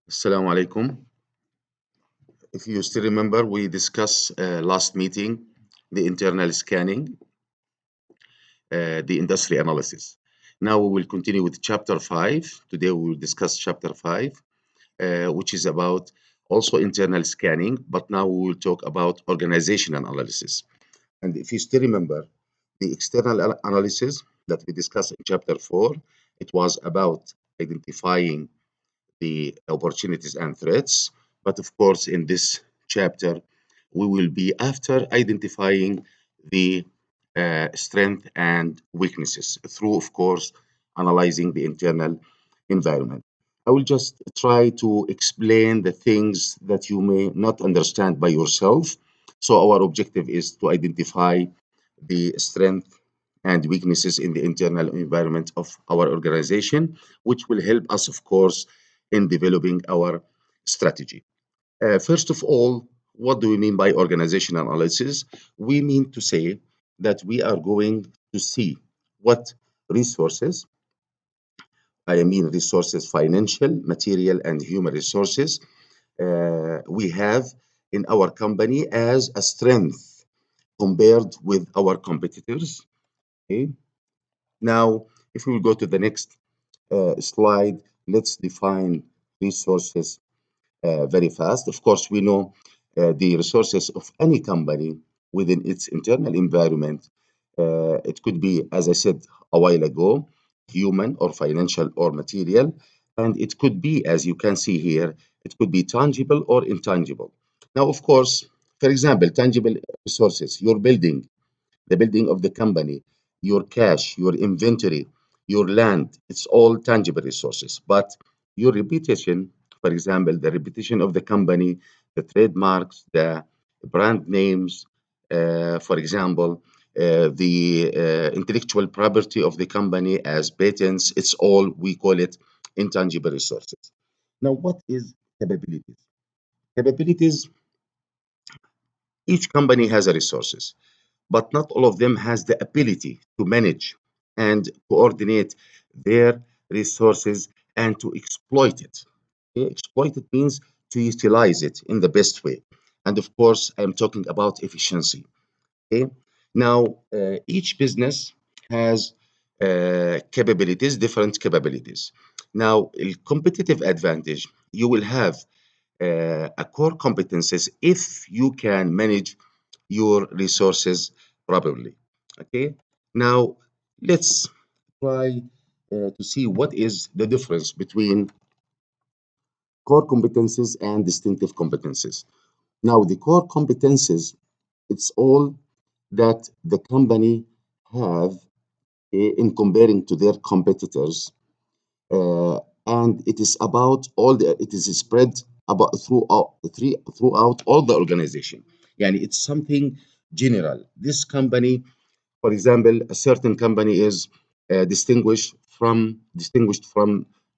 Assalamu alaikum. If you still remember, we discussed last meeting the internal scanning, the industry analysis. Now we will continue with chapter 5. Today we will discuss chapter 5, which is about also internal scanning, but now we will talk about organizational analysis. And if you still remember, the external analysis that we discussed in chapter 4, it was about identifying the opportunities and threats. But of course, in this chapter, we will be after identifying the strength and weaknesses through, of course, analyzing the internal environment. I will just try to explain the things that you may not understand by yourself. So, our objective is to identify the strength and weaknesses in the internal environment of our organization, which will help us, of course, in developing our strategy. First of all, what do we mean by organizational analysis? We mean to say that we are going to see what resources, I mean resources, financial, material, and human resources, we have in our company as a strength compared with our competitors. Okay. Now, if we will go to the next slide, let's define resources very fast. Of course, we know the resources of any company within its internal environment. It could be, as I said a while ago, human or financial or material. And it could be, as you can see here, it could be tangible or intangible. Now, of course, for example, tangible resources, your building, the building of the company, your cash, your inventory, your land, it's all tangible resources. But your reputation, for example, the reputation of the company, the trademarks, the brand names, for example, the intellectual property of the company as patents, it's all, we call it intangible resources. Now, what is capabilities? Capabilities, each company has a resources, but not all of them has the ability to manage and coordinate their resources and to exploit it. Okay? Exploit it means to utilize it in the best way. And of course, I'm talking about efficiency. Okay. Now, each business has capabilities, different capabilities. Now, a competitive advantage, you will have a core competences if you can manage your resources properly. Okay. Now, let's try to see what is the difference between core competences and distinctive competences. Now, the core competences, it's all that the company have in comparing to their competitors, and it is about all the it is spread about throughout all the organization. Yani it's something general. This company, for example, a certain company is distinguished from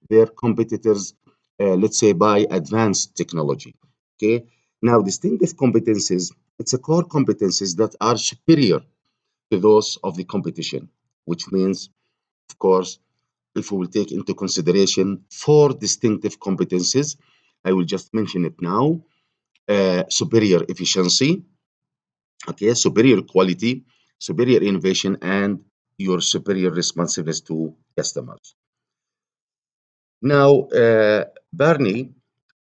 their competitors, let's say by advanced technology. Okay. Now, distinctive competencies, it's a core competencies that are superior to those of the competition, which means, of course, if we will take into consideration four distinctive competencies, I will just mention it now. Superior efficiency, okay, superior quality, superior innovation, and your superior responsiveness to customers. Now, Barney,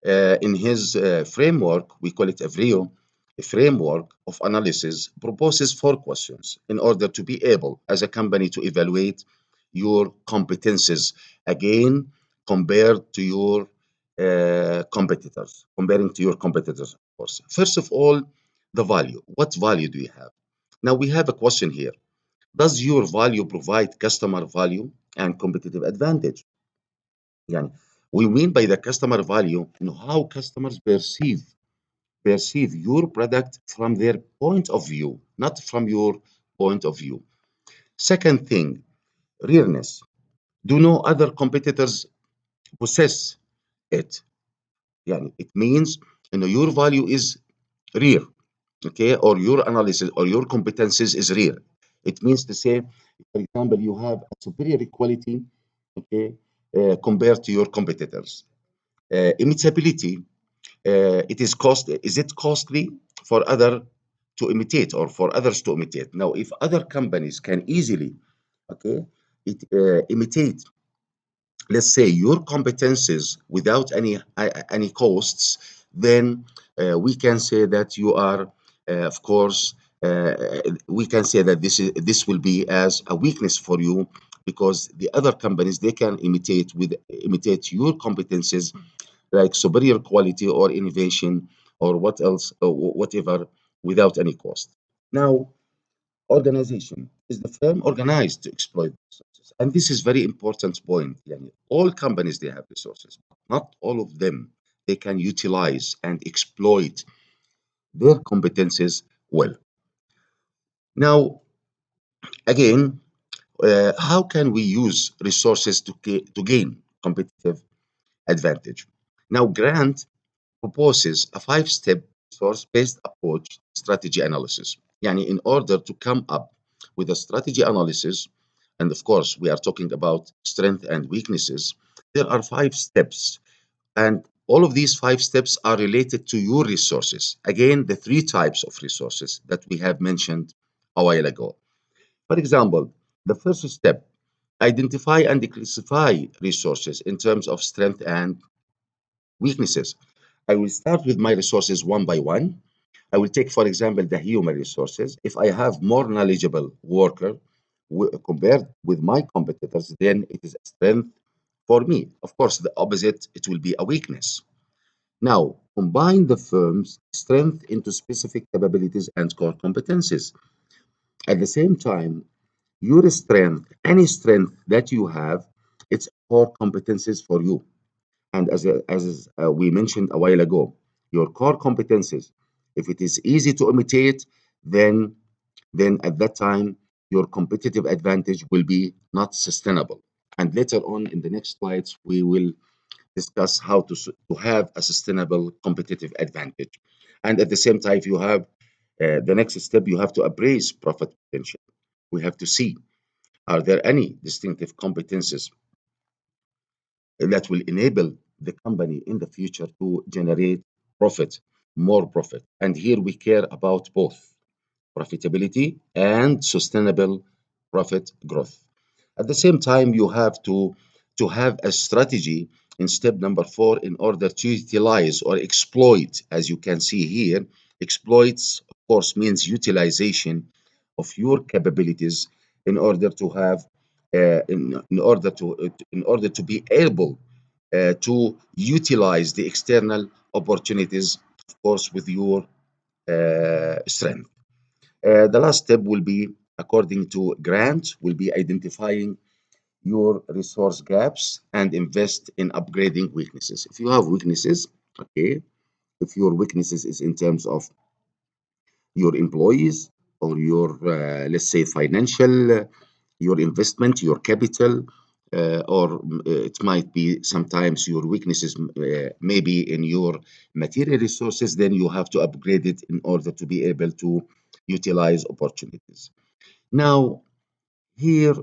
in his framework, we call it AVRIO, a framework of analysis, proposes four questions in order to be able, as a company, to evaluate your competences again compared to your competitors, comparing to your competitors, of course. First of all, the value. What value do you have? Now, we have a question here. Does your value provide customer value and competitive advantage? يعني we mean by the customer value, how customers perceive your product from their point of view, not from your point of view. Second thing, rareness. Do no other competitors possess it? يعني it means your value is rare, okay, or your analysis or your competencies is rare. It means to say, for example, you have a superior quality, okay, compared to your competitors. Imitability, is it costly for other to imitate or for others to imitate? Now, if other companies can easily, okay, imitate, let's say, your competences without any costs, then we can say that you are, of course, we can say that this will be as a weakness for you, because the other companies, they can imitate your competences like superior quality or innovation or what else, whatever, without any cost. Now, organization, is the firm organized to exploit resources? And this is very important point. Yani, all companies, they have resources, but not all of them they can utilize and exploit their competences well. Now, again, how can we use resources to gain competitive advantage? Now, Grant proposes a five-step source-based approach strategy analysis. Yani, in order to come up with a strategy analysis, and of course, we are talking about strength and weaknesses, there are five steps. And all of these five steps are related to your resources. Again, the three types of resources that we have mentioned a while ago. For example, the first step, identify and classify resources in terms of strength and weaknesses. I will start with my resources one by one. I will take, for example, the human resources. If I have more knowledgeable worker compared with my competitors, then it is a strength for me. Of course, the opposite, it will be a weakness. Now, combine the firm's strength into specific capabilities and core competencies. At the same time, your strength, any strength that you have, it's core competencies for you. And as we mentioned a while ago, your core competencies, if it is easy to imitate, then at that time your competitive advantage will be not sustainable. And later on in the next slides, we will discuss how to have a sustainable competitive advantage. And at the same time, if you have the next step, you have to appraise profit potential. We have to see, are there any distinctive competencies that will enable the company in the future to generate profit, more profit. And here we care about both profitability and sustainable profit growth. At the same time, you have to have a strategy in step number four in order to utilize or exploit, as you can see here. Exploits, of course, means utilization of your capabilities in order to have in order to be able to utilize the external opportunities, of course, with your strength. The last step will be, according to Grant, will be identifying your resource gaps and invest in upgrading weaknesses. If you have weaknesses, okay, if your weaknesses is in terms of your employees or your, let's say, financial, your investment, your capital, or it might be sometimes your weaknesses maybe in your material resources, then you have to upgrade it in order to be able to utilize opportunities. Now, here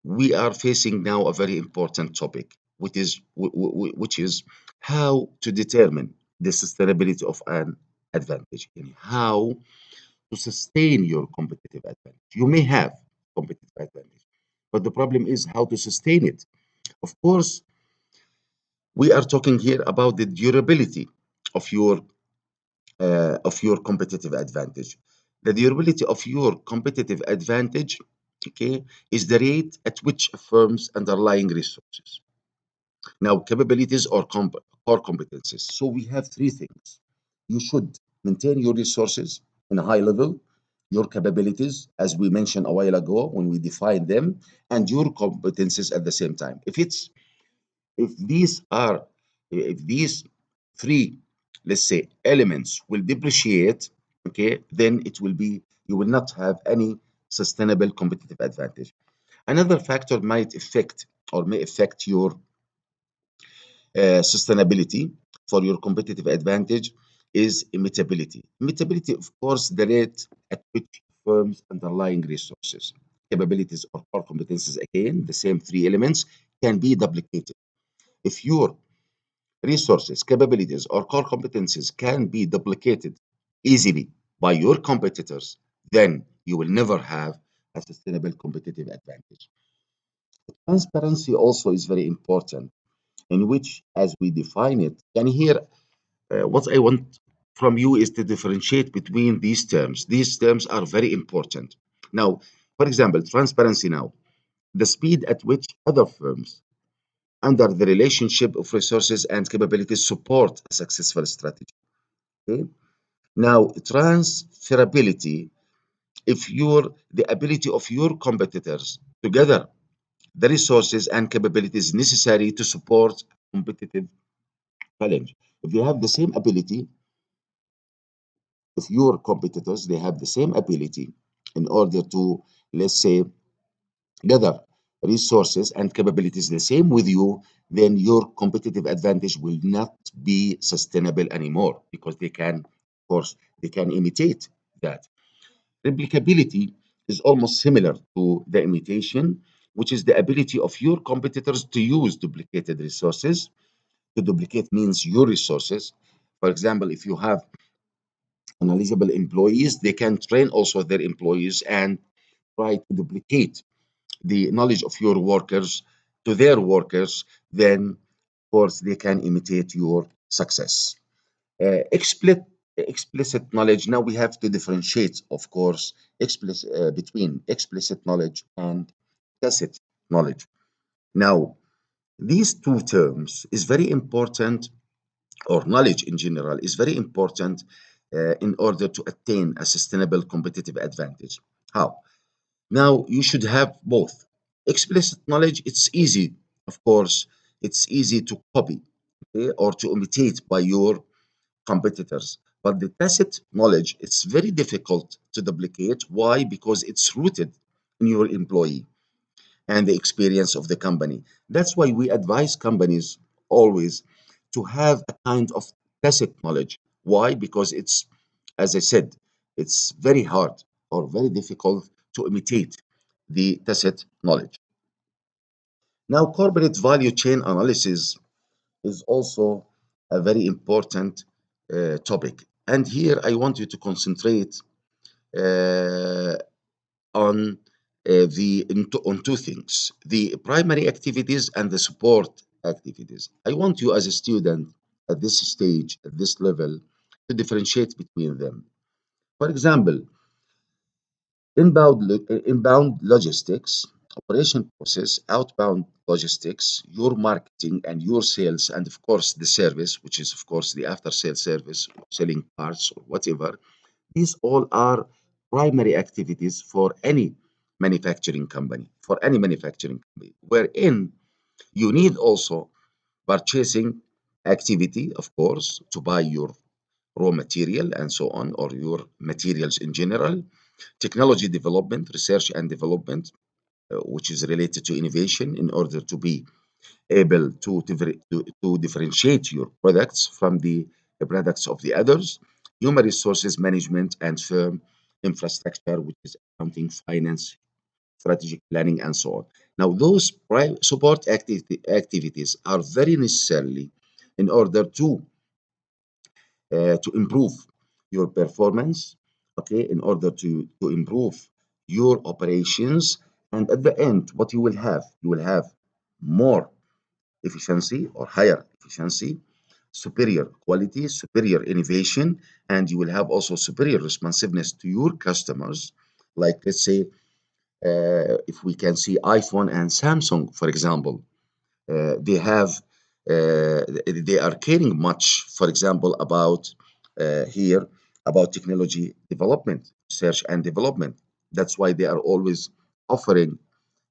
we are facing now a very important topic, which is how to determine the sustainability of an advantage and how to sustain your competitive advantage. You may have competitive advantage, but the problem is how to sustain it. Of course, we are talking here about the durability of your competitive advantage. The durability of your competitive advantage, okay, is the rate at which a firm's underlying resources. Now, capabilities or core competencies. So we have three things. You should maintain your resources in a high level, your capabilities, as we mentioned a while ago when we defined them, and your competencies at the same time. If these are if these three, let's say, elements will depreciate, okay, then it will be, you will not have any sustainable competitive advantage. Another factor might affect or may affect your sustainability for your competitive advantage is imitability. Imitability, of course, the rate at which firms' underlying resources, capabilities, or core competencies, again, the same three elements, can be duplicated. If your resources, capabilities, or core competencies can be duplicated easily by your competitors, then you will never have a sustainable competitive advantage. Transparency also is very important, in which, as we define it, and here what I want from you is to differentiate between these terms. These terms are very important. Now, for example, transparency now, the speed at which other firms, under the relationship of resources and capabilities, support a successful strategy. Okay? Now, transferability, if the ability of your competitors together the resources and capabilities necessary to support competitive challenge. If you have the same ability, if your competitors they have the same ability in order to, let's say, gather resources and capabilities the same with you, then your competitive advantage will not be sustainable anymore because they can, of course, they can imitate that. Replicability is almost similar to the imitation, which is the ability of your competitors to use duplicated resources. To duplicate means your resources. For example, if you have knowledgeable employees, they can train also their employees and try to duplicate the knowledge of your workers to their workers. Then, of course, they can imitate your success. Explicit knowledge. Now we have to differentiate, of course, between explicit knowledge and tacit knowledge. Now, these two terms is very important, or knowledge in general is very important in order to attain a sustainable competitive advantage. How? Now you should have both. Explicit knowledge, it's easy, of course, it's easy to copy, okay, or to imitate by your competitors. But the tacit knowledge, it's very difficult to duplicate. Why? Because it's rooted in your employee and the experience of the company. That's why we advise companies always to have a kind of tacit knowledge. Why? Because it's, as I said, it's very hard or very difficult to imitate the tacit knowledge. Now, corporate value chain analysis is also a very important topic. And here I want you to concentrate uh, on on two things: the primary activities and the support activities. I want you as a student at this stage, at this level, to differentiate between them. For example, inbound logistics, operation process, outbound logistics, your marketing and your sales, and of course the service, which is of course the after sales service, selling parts or whatever. These all are primary activities for any manufacturing company, wherein you need also purchasing activity, of course, to buy your raw material and so on, or your materials in general, technology development, research and development, which is related to innovation in order to be able to differentiate your products from the products of the others, human resources management and firm infrastructure, which is accounting, finance, strategic planning, and so on. Now, those support activities are very necessarily in order to improve your performance, okay, in order to improve your operations. And at the end, what you will have more efficiency or higher efficiency, superior quality, superior innovation, and you will have also superior responsiveness to your customers. Like, let's say, if we can see iPhone and Samsung, for example, they have they are caring much, for example, about here about technology development, research and development. That's why they are always offering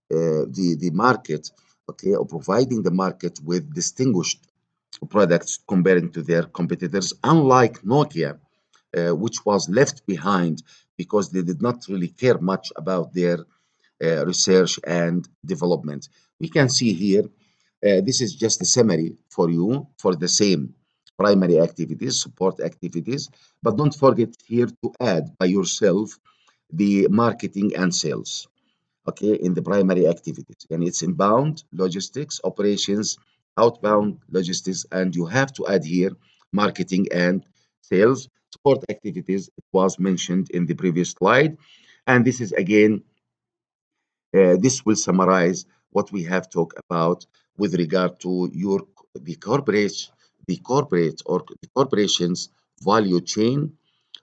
the market, okay, or providing the market with distinguished products comparing to their competitors, unlike Nokia, which was left behind because they did not really care much about their research and development. We can see here, this is just a summary for you for the same primary activities, support activities, but don't forget here to add by yourself the marketing and sales, okay, in the primary activities. And it's inbound, logistics, operations, outbound logistics, and you have to add here marketing and sales support activities. It was mentioned in the previous slide. And this is again, this will summarize what we have talked about with regard to the corporate, the corporation's value chain,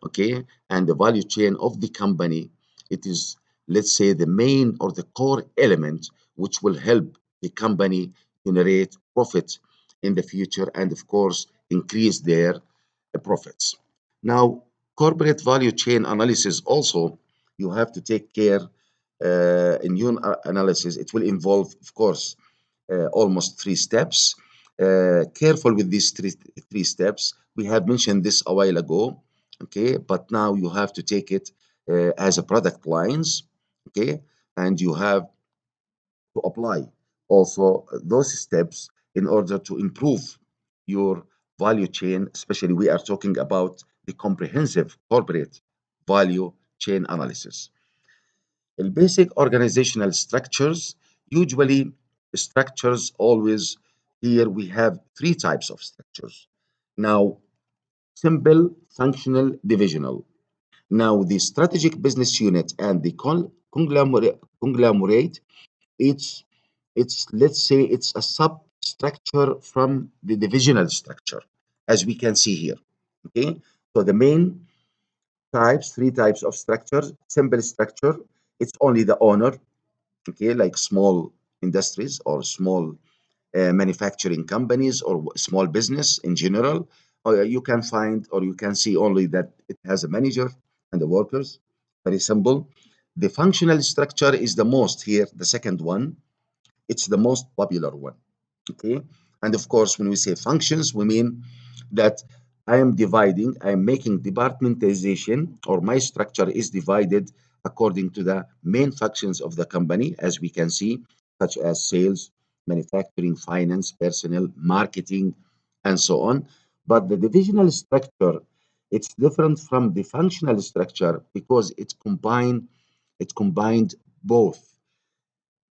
okay, and the value chain of the company. It is, let's say, the main or the core element which will help the company generate profit in the future and, of course, increase their profits. Now, corporate value chain analysis also, you have to take care in your analysis. It will involve, of course, almost three steps. Careful with these three steps. We have mentioned this a while ago, okay, but now you have to take it as a product lines, okay, and you have to apply also those steps in order to improve your value chain. Especially we are talking about the comprehensive corporate value chain analysis. The basic organizational structures, usually structures always, here we have three types of structures. Now, simple, functional, divisional. Now, the strategic business unit and the conglomerate, it's, let's say, it's a substructure from the divisional structure, as we can see here. Okay, so the main types, three types of structures. Simple structure, it's only the owner, okay, like small industries or small manufacturing companies or small business in general. Or you can find or you can see only that it has a manager and the workers. Very simple. The functional structure is the most here, the second one. It's the most popular one. Okay. And of course, when we say functions, we mean that I am making departmentalization, or my structure is divided according to the main functions of the company, as we can see, such as sales, manufacturing, finance, personnel, marketing, and so on. But the divisional structure, it's different from the functional structure because it combined both,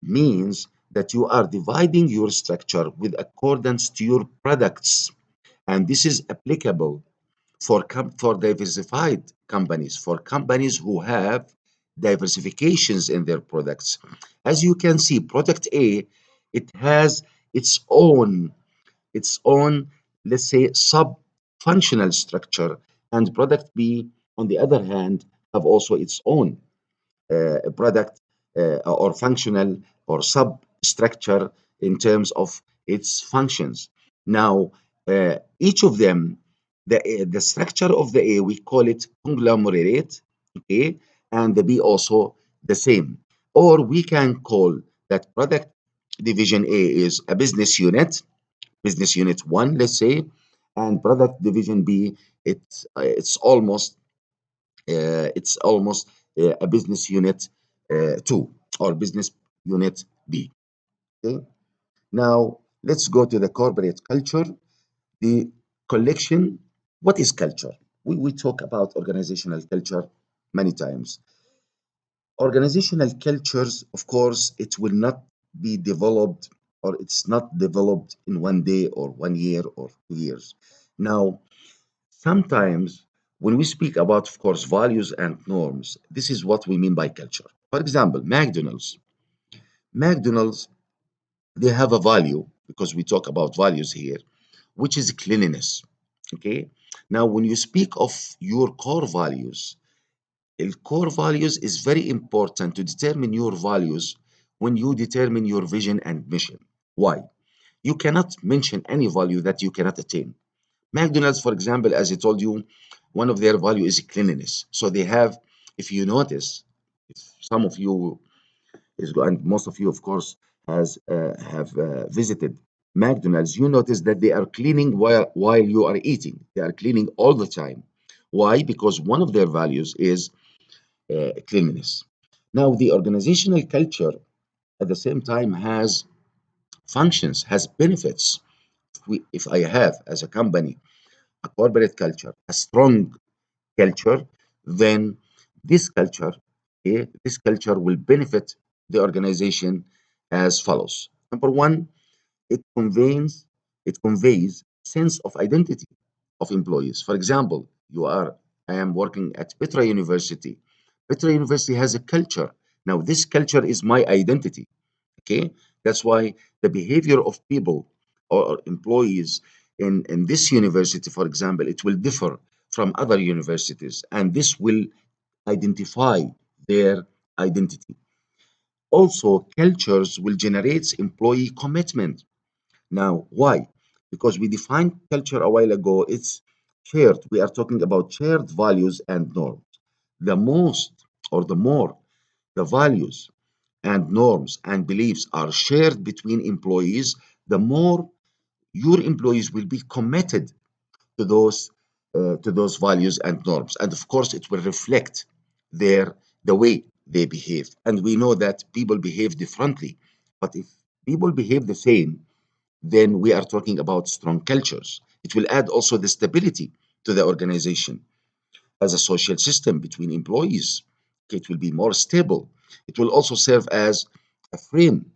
means that you are dividing your structure with accordance to your products. And this is applicable for, for diversified companies, for companies who have diversifications in their products. As you can see, product A, it has its own, let's say, sub-functional structure, and product B, on the other hand, have also its own product or functional or substructure in terms of its functions. Now, each of them, the structure of the A, we call it conglomerate, okay, and the B also the same. Or we can call that product division A is a business unit one, let's say, and product division B, it's almost a business unit 2 or business unit B. Okay. Now let's go to the corporate culture. The collection. What is culture? We talk about organizational culture many times. Organizational cultures, of course, it will not be developed, or it's not developed in one day or 1 year or 2 years. Now, sometimes when we speak about, of course, values and norms, this is what we mean by culture. For example, McDonald's, they have a value, because we talk about values here, which is cleanliness. Okay. Now, when you speak of your core values, core values is very important to determine your values when you determine your vision and mission. Why? You cannot mention any value that you cannot attain. McDonald's, for example, as I told you, one of their value is cleanliness. So they have, if you notice, if some of you and most of you, of course, has have visited McDonald's, you notice that they are cleaning while you are eating. They are cleaning all the time. Why? Because one of their values is cleanliness. Now, the organizational culture at the same time has functions, has benefits. If I have, as a company, a corporate culture, a strong culture, then this culture, this culture will benefit the organization as follows. Number one, it conveys It conveys sense of identity of employees. For example, I am working at Petra University. Petra University has a culture. Now, this culture is my identity. Okay, that's why the behavior of people or employees in this university, for example, it will differ from other universities, and this will identify their identity. Also, cultures will generate employee commitment. Now, why? Because we defined culture a while ago. It's shared. We are talking about shared values and norms. The most or the more the values and norms and beliefs are shared between employees, the more your employees will be committed to those values and norms. And of course, it will reflect the way they behave. And we know that people behave differently. But if people behave the same, then we are talking about strong cultures. It will add also the stability to the organization as a social system between employees. Okay, it will be more stable. It will also serve as a frame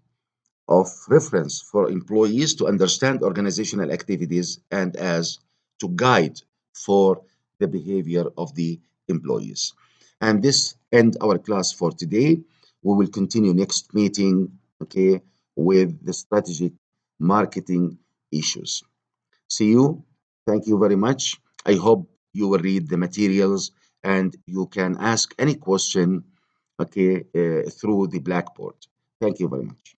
of reference for employees to understand organizational activities and as to guide for the behavior of the employees. And this end our class for today. We will continue next meeting, okay, with the strategic marketing issues. See you. Thank you very much. I hope you will read the materials and you can ask any question, okay, through the Blackboard. Thank you very much.